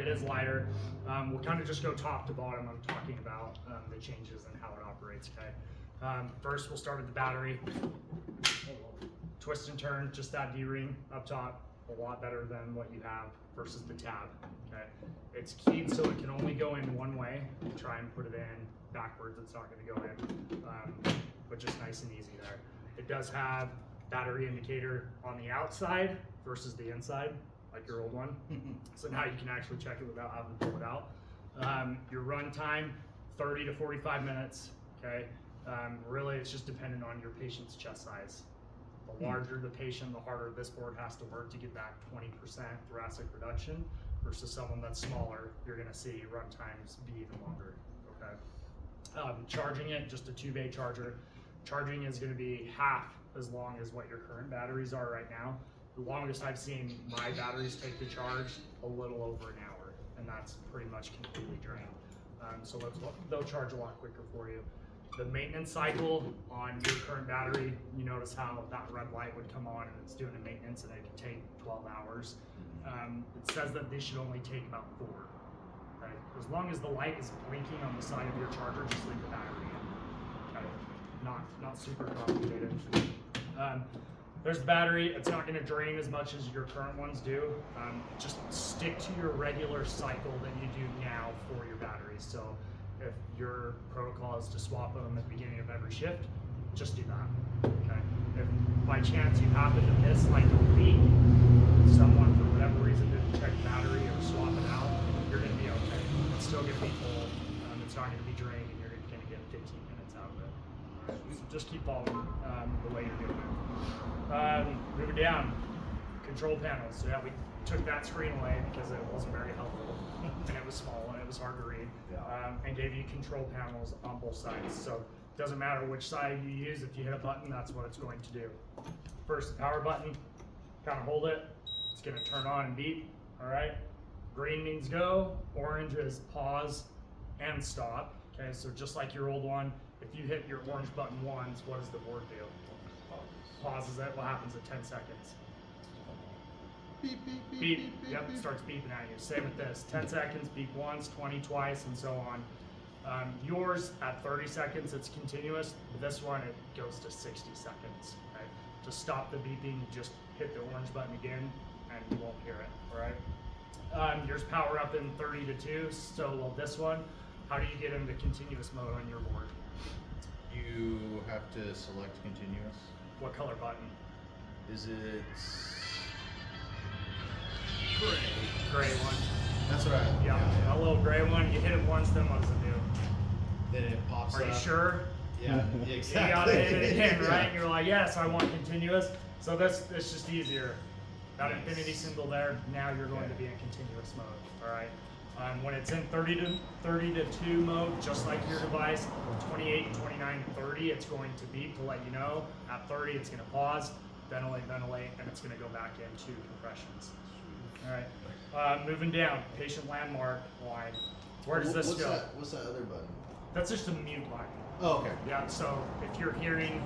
is lighter. We'll kind of just go top to bottom. I'm talking about the changes and how it operates, okay? First, we'll start with the battery. Twist and turn, just that D-ring up top, a lot better than what you have versus the tab, okay? It's keyed so it can only go in one way. Try and put it in backwards, it's not gonna go in, but just nice and easy there. It does have battery indicator on the outside versus the inside, like your old one. So now you can actually check it without having to pull it out. Your run time, 30 to 45 minutes, okay? Really, it's just dependent on your patient's chest size. The larger the patient, the harder this board has to work to get that 20% thoracic reduction versus someone that's smaller, you're gonna see run times be even longer, okay? Charging it, just a 2-bay charger. Charging is gonna be half as long as what your current batteries are right now. The longest I've seen my batteries take to charge, a little over an hour, and that's pretty much completely drained. So they'll charge a lot quicker for you. The maintenance cycle on your current battery, you notice how that red light would come on and it's doing a maintenance and it can take 12 hours. It says that this should only take about 4. Okay? As long as the light is blinking on the side of your charger, just leave the battery in. Okay? Not super complicated. There's the battery. It's not going to drain as much as your current ones do. Just stick to your regular cycle that you do now for your batteries. So if your protocol is to swap them at the beginning of every shift, just do that. Okay. If by chance you happen to miss like a week, someone for whatever reason didn't check battery or swap it out, you're going to be okay. It's still going to be full. It's not going to be drained, and you're going to get 15 minutes out of it. So just keep following the way you're doing it. Moving down, control panels. So yeah, we took that screen away because it wasn't very helpful, and it was small and it was hard to read, and gave you control panels on both sides. So it doesn't matter which side you use. If you hit a button, that's what it's going to do. First, the power button. Kind of hold it. It's going to turn on and beep. All right. Green means go. Orange is pause and stop. Okay. So just like your old one, if you hit your orange button once, what does the board do? Pauses it. What happens at 10 seconds? Beep, beep, beep, Beep. beep, beep, Yep, beep. starts beeping at you. Same with this. 10 seconds, beep once, 20 twice, and so on. Yours at 30 seconds, it's continuous. This one, it goes to 60 seconds. Okay? To stop the beeping, you just hit the orange button again, and you won't hear it. All right. Yours power up in 30 to 2. So will this one. How do you get into continuous mode on your board? You have to select continuous. What color button? Is it Gray one. That's right. Yeah, a little gray one. You hit it once, then what does it do? Then it pops up. Are you sure? Yeah, exactly. You gotta hit it again, right? And you're like, yes, I want continuous. So it's just easier. That infinity symbol there, now you're going to be in continuous mode, all right? When it's in 30 to 2 mode, just like your device, 28, 29, 30, it's going to beep to let you know. At 30, it's gonna pause, ventilate, and it's gonna go back into compressions. All right, moving down, patient landmark line. Where does this go? What's that other button? That's just a mute line. Oh, okay. Yeah, so if you're hearing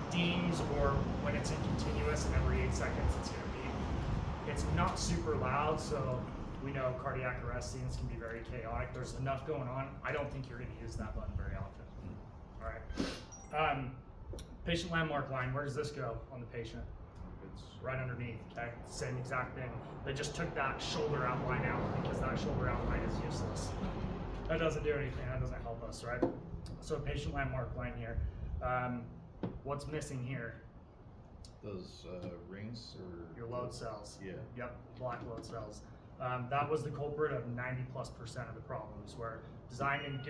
dings or when it's in continuous and every 8 seconds it's gonna beep. It's not super loud, so we know cardiac arrest scenes can be very chaotic. There's enough going on. I don't think you're gonna use that button very often. All right. Patient landmark line, where does this go on the patient? It's Right underneath, okay? Same exact thing. They just took that shoulder outline out because that shoulder outline is useless. That doesn't do anything, that doesn't help us, right? So patient landmark line here. What's missing here? those rings or Your load cells. Yeah. Yep, black load cells. That was the culprit of 90+% of the problems, where designed in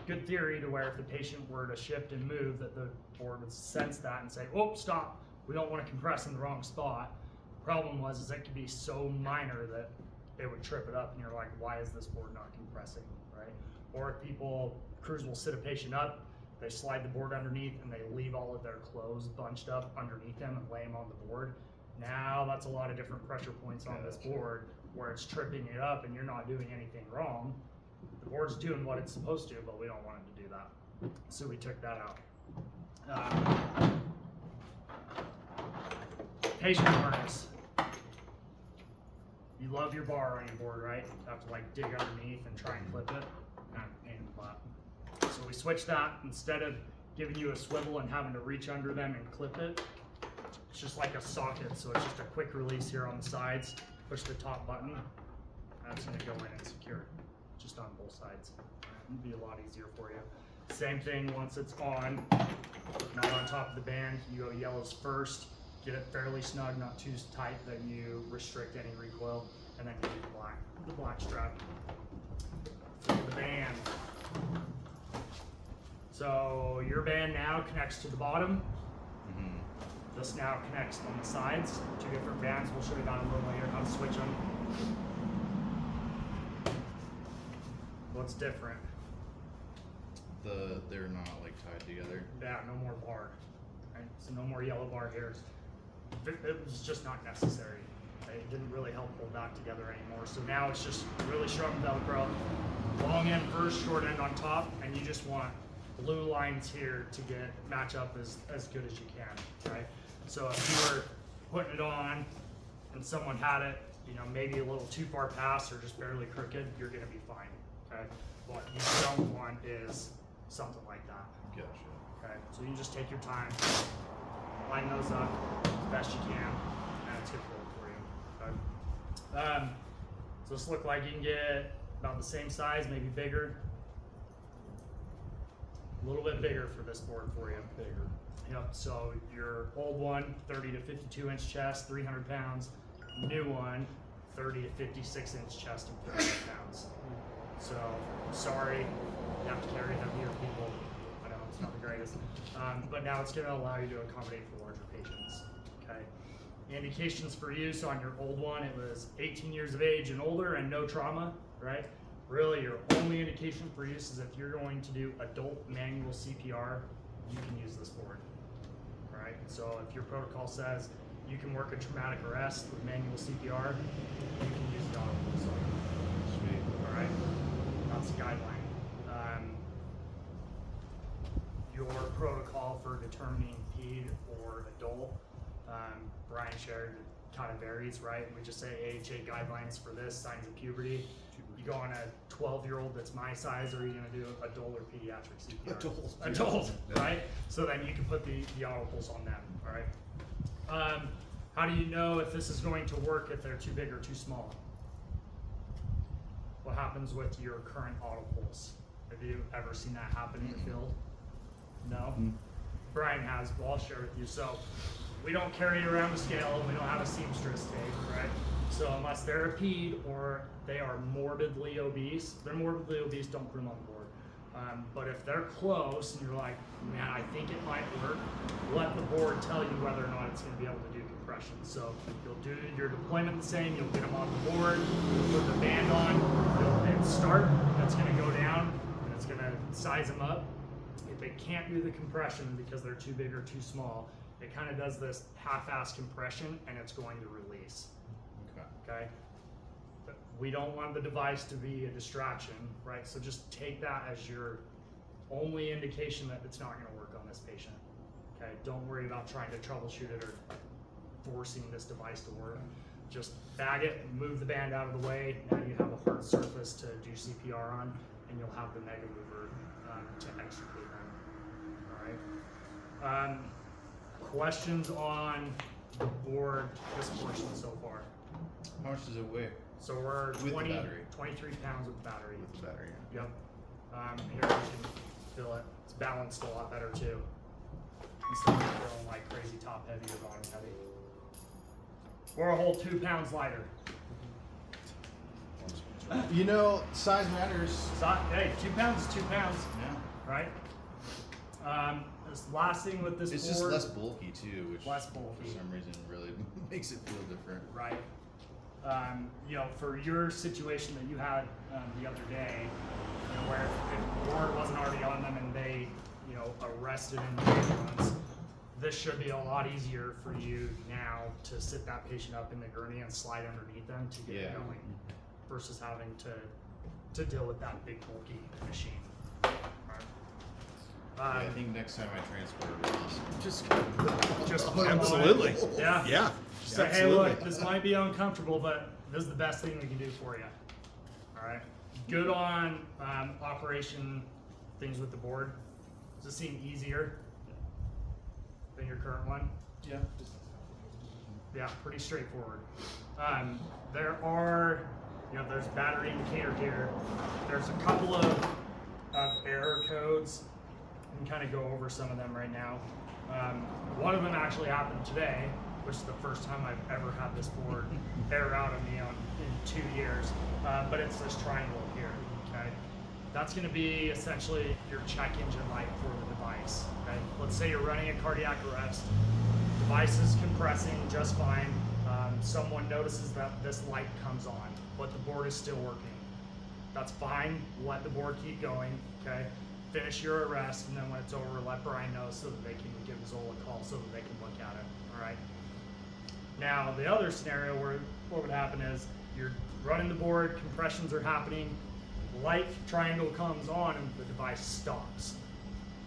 good theory to where if the patient were to shift and move, that the board would sense that and say, oh, stop, we don't want to compress in the wrong spot. The problem was it could be so minor that it would trip it up, and you're like, why is this board not compressing, right? Or if crews will sit a patient up, they slide the board underneath and they leave all of their clothes bunched up underneath them and lay them on the board. Now that's a lot of different pressure points on this board where it's tripping it up and you're not doing anything wrong. The board's doing what it's supposed to, but we don't want it to do that. So we took that out. Patient harness. You love your bar on your board, right? You have to like dig underneath and try and clip it. Not pain in the butt. So we switched that. Instead of giving you a swivel and having to reach under them and clip it, it's just like a socket. So it's just a quick release here on the sides. Push the top button. That's gonna go in and secure it, just on both sides. It'll be a lot easier for you. Same thing once it's on, not on top of the band. You go yellows first. Get it fairly snug, not too tight that you restrict any recoil, and then you do the black strap. So the band. So your band now connects to the bottom. This now connects on the sides. Two different bands. We'll show you that a little later, how to switch them. What's different? They're not like tied together. Yeah, no more bar. Right? So no more yellow bar here. It was just not necessary. It didn't really help hold that together anymore. So now it's just really strong Velcro. Long end first, short end on top, and you just want blue lines here to match up as good as you can, right? So if you were putting it on and someone had it, you know, maybe a little too far past or just barely crooked, you're gonna be fine, okay? What you don't want is something like that. Gotcha. Okay, so you just take your time, line those up as best you can, and it's gonna roll for you. Okay. So this look like you can get about the same size, maybe bigger. A little bit bigger for this board for you. Bigger. Yep, so your old one, 30 to 52 inch chest, 300 pounds. New one, 30 to 56 inch chest and 300 pounds. So, sorry, you have to carry heavier people. I know it's not the greatest. But now it's going to allow you to accommodate for larger patients. Okay. Indications for use on your old one, it was 18 years of age and older and no trauma, right? Really, your only indication for use is if you're going to do adult manual CPR, you can use this board, right? So if your protocol says you can work a traumatic arrest with manual CPR, you can use the Autopulse. Sweet. All right, that's the guideline. Your protocol for determining ped or adult, Brian shared, it kind of varies, right? We just say AHA guidelines for this, signs of puberty. You go on a 12-year-old that's my size, or are you going to do adult or pediatric CPR? Adult, right? So then you can put the Autopulse on them, all right? How do you know if this is going to work if they're too big or too small? What happens with your current Autopulse? Have you ever seen that happen in the field? No? Brian has, but I'll share with you. So we don't carry around a scale, and we don't have a seamstress tape, right? So unless they're a ped or they are morbidly obese, if they're morbidly obese, don't put them on the board. But if they're close and you're like, man, I think it might work, let the board tell you whether or not it's going to be able to do compression. So you'll do your deployment the same, you'll get them on the board, you'll put the band on, you'll hit start, that's going to go down, and it's going to size them up. If it can't do the compression because they're too big or too small, it kind of does this half-ass compression and it's going to release. Okay? But we don't want the device to be a distraction, right? So just take that as your only indication that it's not going to work on this patient. Okay? Don't worry about trying to troubleshoot it or forcing this device to work. Just bag it, move the band out of the way. Now you have a hard surface to do CPR on, and you'll have the mega mover to extricate them. All right. Questions on the board, this portion so far? How much does it weigh? So we're With the battery. 23 pounds with the battery. With the battery. Yep. Here you can feel it. It's balanced a lot better too. Instead of feeling like crazy top heavy or bottom heavy. We're a whole 2 pounds lighter. You know, size matters. So, hey, 2 pounds is 2 pounds, Yeah. right? This last thing with this It's board, just less bulky too, which less bulky. for some reason really makes it feel different. Right. You know, for your situation that you had the other day, you know, where if the board wasn't already on them and they, you know, arrested in the ambulance, this should be a lot easier for you now to sit that patient up in the gurney and slide underneath them to get it going, versus having to deal with that big bulky machine. I think next time I transport it, just Just Absolutely. Yeah. Yeah. Say, hey, absolutely. look, this might be uncomfortable, but this is the best thing we can do for you. All right. Good on operation things with the board. Does this seem easier than your current one? Yeah. Yeah, pretty straightforward. There are, there's battery indicator here. There's a couple of error codes. We can kind of go over some of them right now. One of them actually happened today, which is the first time I've ever had this board error out on me in 2 years. But it's this triangle here, okay? That's gonna be essentially your check engine light for the device, okay? Let's say you're running a cardiac arrest, device is compressing just fine. Someone notices that this light comes on, but the board is still working. That's fine, let the board keep going, okay? Finish your arrest, and then when it's over, let Brian know so that they can give Zola a call so that they can look at it, all right? Now, the other scenario where what would happen is you're running the board, compressions are happening, light triangle comes on, and the device stops,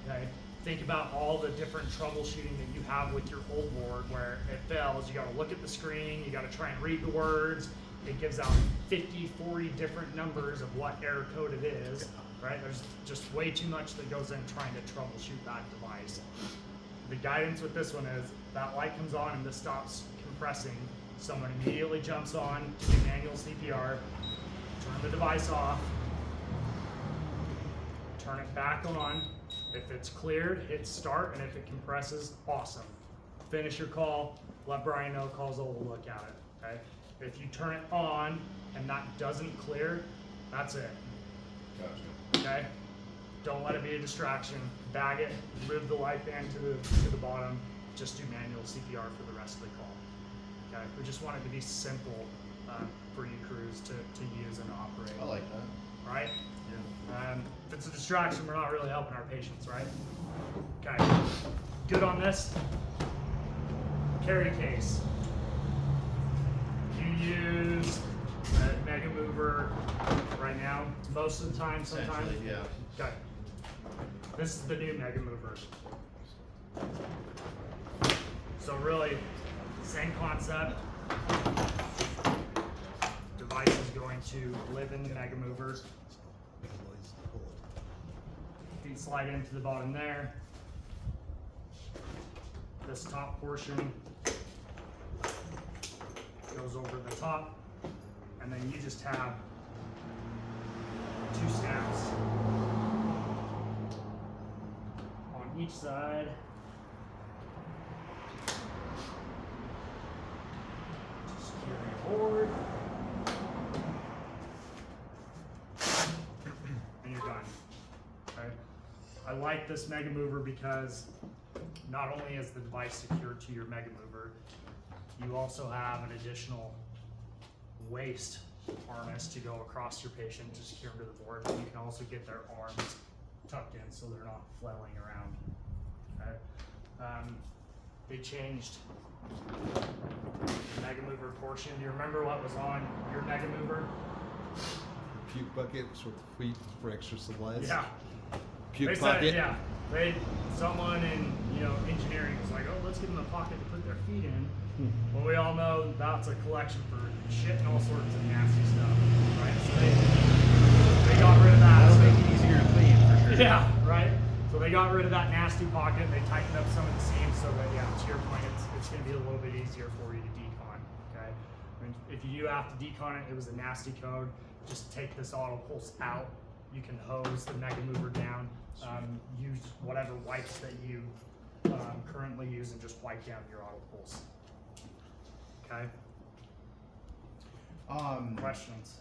okay? Think about all the different troubleshooting that you have with your old board where it fails. You got to look at the screen, you got to try and read the words. It gives out 50, 40 different numbers of what error code it is, right? There's just way too much that goes in trying to troubleshoot that device. The guidance with this one is that light comes on and this stops compressing. Someone immediately jumps on to do manual CPR, turn the device off, turn it back on. If it's cleared, hit start, and if it compresses, awesome. Finish your call, let Brian know, call Zola, look at it, okay? If you turn it on and that doesn't clear, that's it. Gotcha. Okay? Don't let it be a distraction. Bag it, move the light band to the bottom, just do manual CPR for the rest of the call. Okay? We just want it to be simple for you crews to use and operate. I like that. Right? Yeah. If it's a distraction, we're not really helping our patients, right? Okay. Good on this. Carry case. You use a Mega Mover right now, most of the time, sometimes. Essentially, yeah. Okay. This is the new Mega Mover. So really, same concept. Device is going to live in the Mega Mover. Feet slide into the bottom there. This top portion goes over the top, and then you just have 2 snaps on each side. Just secure your board. And you're done. Okay? I like this Mega Mover because not only is the device secured to your Mega Mover, you also have an additional waist harness to go across your patient to secure them to the board. And you can also get their arms tucked in so they're not flailing around. Okay? They changed the Mega Mover portion. Do you remember what was on your Mega Mover? Puke buckets with feet for extra supplies. Yeah. Puke They bucket. said, yeah. Someone in engineering was like, oh, let's give them a pocket to put their feet in. Well, we all know that's a collection for shit and all sorts of nasty stuff, right? So they got rid of that. That'll make it easier to clean for sure. Yeah, right. So they got rid of that nasty pocket. They tightened up some of the seams so that, yeah, to your point, it's going to be a little bit easier for you to decon. Okay. I mean, if you do have to decon it, it was a nasty code. Just take this Autopulse out. You can hose the Mega Mover down. Use whatever wipes that you currently use and just wipe down your Autopulse. Okay. Questions?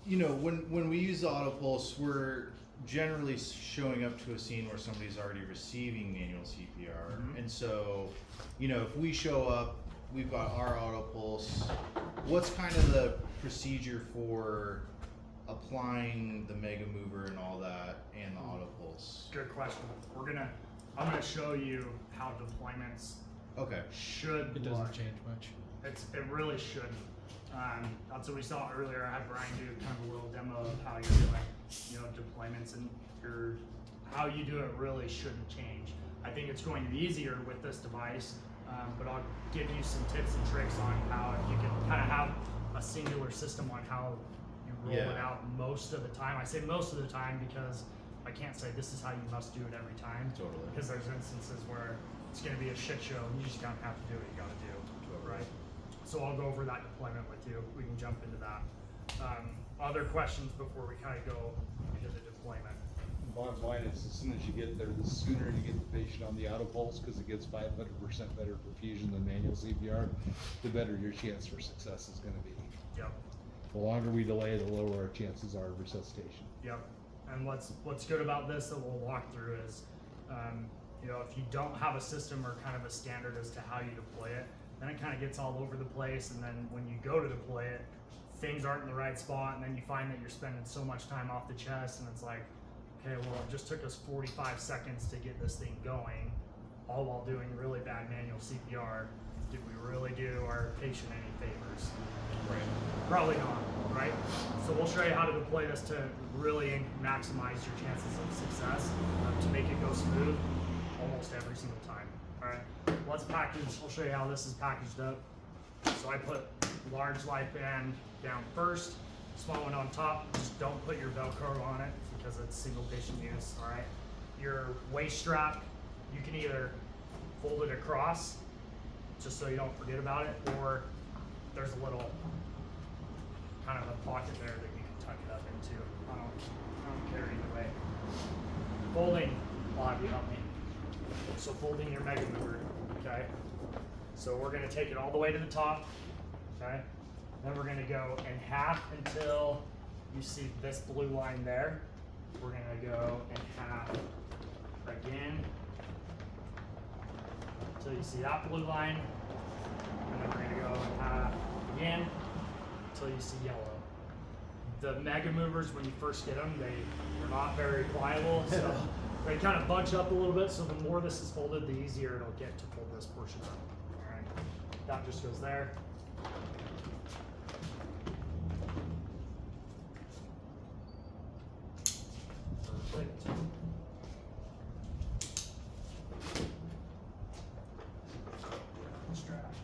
You know, when we use the Autopulse, we're generally showing up to a scene where somebody's already receiving manual CPR. Mhm. And so, if we show up, we've got our Autopulse. What's kind of the procedure for applying the Mega Mover and all that and the Autopulse? Good question. I'm gonna show you how deployments Okay. should It look. doesn't change much. It really shouldn't. That's what we saw earlier. I had Brian do kind of a little demo of how you're doing, deployments, and how you do it really shouldn't change. I think it's going to be easier with this device but I'll give you some tips and tricks on how you can kind of have a singular system on how you roll it Yeah. out most of the time. I say most of the time because I can't say this is how you must do it every time. Totally. Because there's instances where it's going to be a shit show and you just don't have to do what you got to do. Totally. Right? So I'll go over that deployment with you. We can jump into that. Other questions before we kind of go into the deployment? Bottom line is, as soon as you get there, the sooner you get the patient on the Autopulse, because it gets 500% better perfusion than manual CPR, the better your chance for success is going to be. Yep. The longer we delay, the lower our chances are of resuscitation. Yep. And what's good about this that we'll walk through is, you know, if you don't have a system or kind of a standard as to how you deploy it, then it kind of gets all over the place. And then when you go to deploy it, things aren't in the right spot, and then you find that you're spending so much time off the chest, and it's like, okay, well, it just took us 45 seconds to get this thing going, all while doing really bad manual CPR. Did we really do our patient any favors? Right. Probably not, right? So we'll show you how to deploy this to really maximize your chances of success, to make it go smooth almost every single time. All right, let's package. I'll show you how this is packaged up. So I put large life band down first, small one on top. Just don't put your Velcro on it because it's single patient use. All right, your waist strap, you can either fold it across just so you don't forget about it, or there's a little kind of a pocket there that you can tuck it up into. I don't care either way. Folding, I'll have you help me. So folding your mega mover, okay? So we're gonna take it all the way to the top, okay? Then we're gonna go in half until you see this blue line there. We're gonna go in half again until you see that blue line. And then we're gonna go in half again until you see yellow. The mega movers, when you first get them, they're not very pliable, so they kind of bunch up a little bit. So the more this is folded, the easier it'll get to fold this portion up. All right, that just goes there. Perfect. Strap.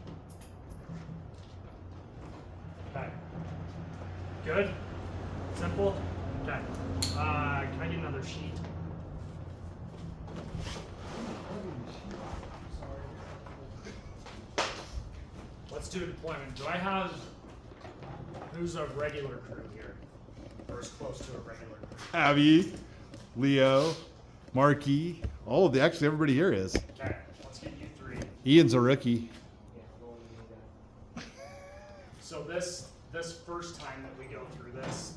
Okay. Good? Simple? Okay. Can I get another sheet? Let's do a deployment. Do I have, who's a regular crew here? Or as close to a regular crew? Abby, Leo, Marky, actually everybody here is. Okay, let's get you three. Ian's a rookie. So this first time that we go through this,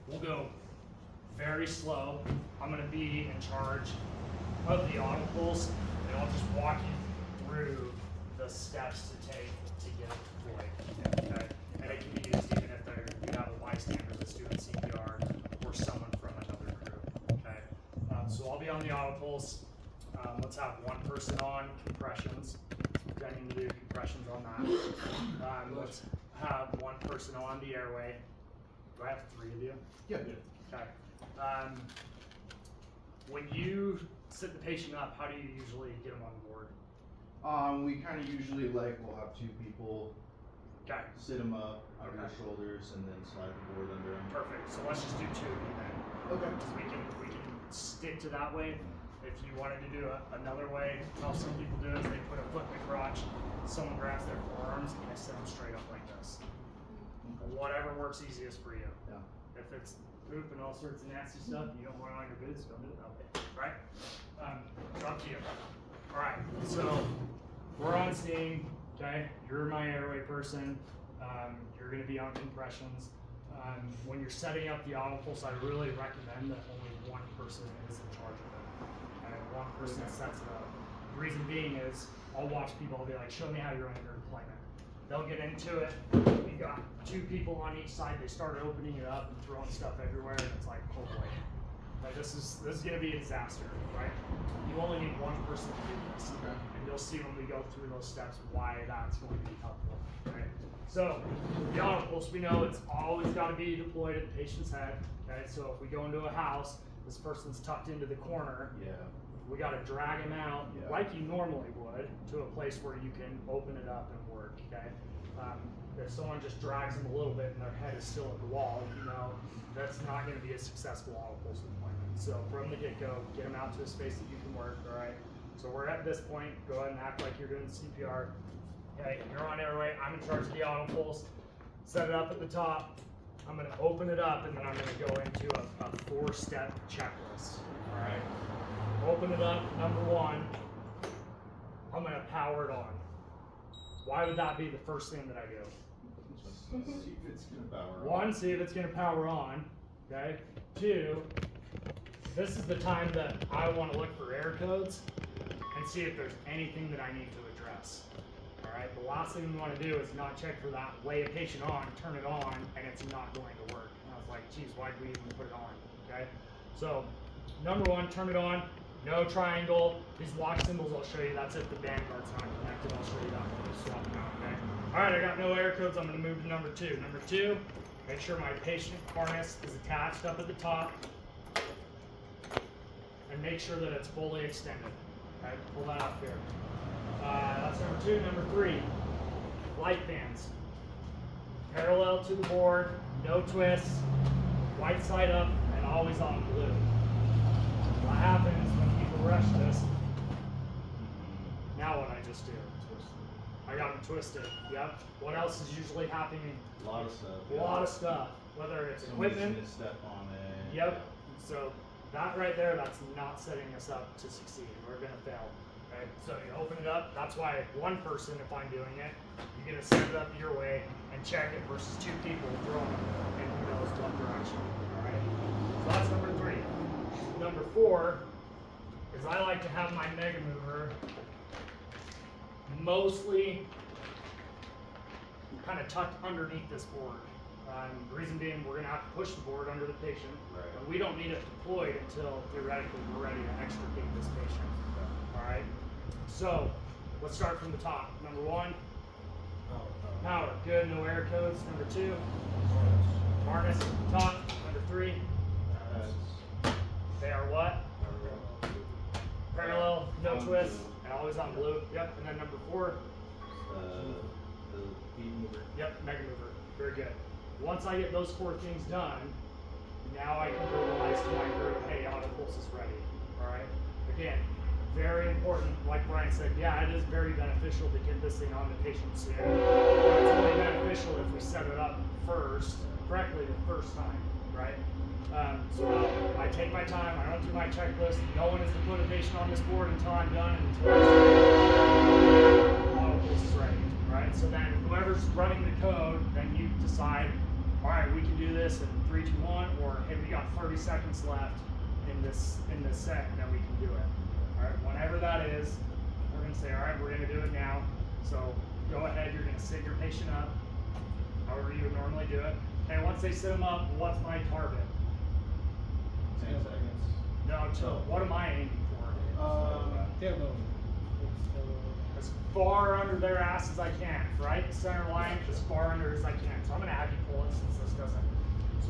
we'll go very slow. I'm gonna be in charge of the Autopulse, and I'll just walk you through the steps to take to get it deployed. Okay? And it can be used even if you have a bystander that's doing CPR or someone from another crew. Okay. So I'll be on the Autopulse. Let's have one person on compressions. I need to do compressions on that. Let's have one person on the airway. Do I have three of you? Yeah. Okay. When you sit the patient up, how do you usually get them on board? We kind of usually we'll have two people Okay. sit them up over their Okay. shoulders and then slide the board under them. Perfect. So let's just do two of you then. Okay. Because we can stick to that way. If you wanted to do another way, how some people do is they put a foot in the crotch, someone grabs their forearms, and they sit them straight up like this. Whatever works easiest for you. Yeah. If it's poop and all sorts of nasty stuff, you don't want it on your boots, don't do it that way, right? It's up to you. All right, so we're on steam, okay? You're my airway person. You're gonna be on compressions. When you're setting up the Autopulse, I really recommend that only one person is in charge of it. And one person sets it up. The reason being is, I'll watch people, I'll be like, show me how you're running your deployment. They'll get into it. We got two people on each side. They start opening it up and throwing stuff everywhere, and it's like, oh boy, like this is gonna be a disaster, right? You only need one person to do this, Okay. and you'll see when we go through those steps why that's going to be helpful, right? So the Autopulse, we know it's always got to be deployed at the patient's head. Okay, so if we go into a house, this person's tucked into the corner. Yeah. we got to drag him out Yeah. like you normally would to a place where you can open it up and work, okay? If someone just drags them a little bit and their head is still at the wall, that's not going to be a successful autopulse deployment. So from the get-go, get them out to a space that you can work, all right? So we're at this point, go ahead and act like you're doing CPR. Okay, you're on airway, I'm in charge of the autopulse. Set it up at the top. I'm gonna open it up and then I'm gonna go into a 4-step checklist, all right? Open it up, number 1, I'm gonna power it on. Why would that be the first thing that I do? See if it's gonna power on. 1, see if it's gonna power on, okay? 2, this is the time that I wanna look for error codes and see if there's anything that I need to address. All right, the last thing we want to do is not check for that, lay a patient on, turn it on, and it's not going to work. And I was like, geez, why did we even put it on? Okay, so number 1, turn it on. No triangle. These lock symbols I'll show you. That's if the band guard's not connected. I'll show you that when we swap them out. Okay. All right, I got no error codes. I'm going to move to number 2. Number 2, make sure my patient harness is attached up at the top, and make sure that it's fully extended. Okay, pull that up here. That's number 2. Number 3, light fans. Parallel to the board, no twists, white side up, and always on blue. What happens when people rush this? Now what I just do? I got them twisted. Yep. What else is usually happening? A lot of stuff. A lot of stuff. Whether it's equipment. Step on it. Yep. So that right there, that's not setting us up to succeed. We're gonna fail. Okay. So you open it up. That's why one person, if I'm doing it, you're gonna set it up your way and check it versus 2 people throwing it in who knows what direction. All right. So that's number 3. Number 4 is I like to have my mega mover mostly kind of tucked underneath this board. The reason being, we're going to have to push the board under the patient. Right. But we don't need it deployed until theoretically we're ready to extricate this patient. All right. So let's start from the top. Number 1, power. Good. No error codes. Number 2, harness at the top. Number 3, they are what? Parallel, no twist, and always on blue. Yep. And then number 4, The feed mover. yep, mega mover. Very good. Once I get those 4 things done, now I can verbalize to my crew, hey, autopulse is ready. All right. Again, very important. Like Brian said, yeah, it is very beneficial to get this thing on the patient soon. But it's only beneficial if we set it up correctly the first time, right? So I take my time, I run through my checklist. No one is to put a patient on this board until I'm done, until autopulse is ready, right? So then whoever's running the code, then you decide, all right, we can do this in 3, 2, 1, or hey, we got 30 seconds left in this set, and then we can do it. All right, whenever that is, we're gonna say, all right, we're gonna do it now. So go ahead, you're gonna sit your patient up, however you would normally do it. And once they sit them up, what's my target? 10 seconds. No, what am I aiming for? As far under their ass as I can, right? Center line, as far under as I can. So I'm gonna have you pull it since this doesn't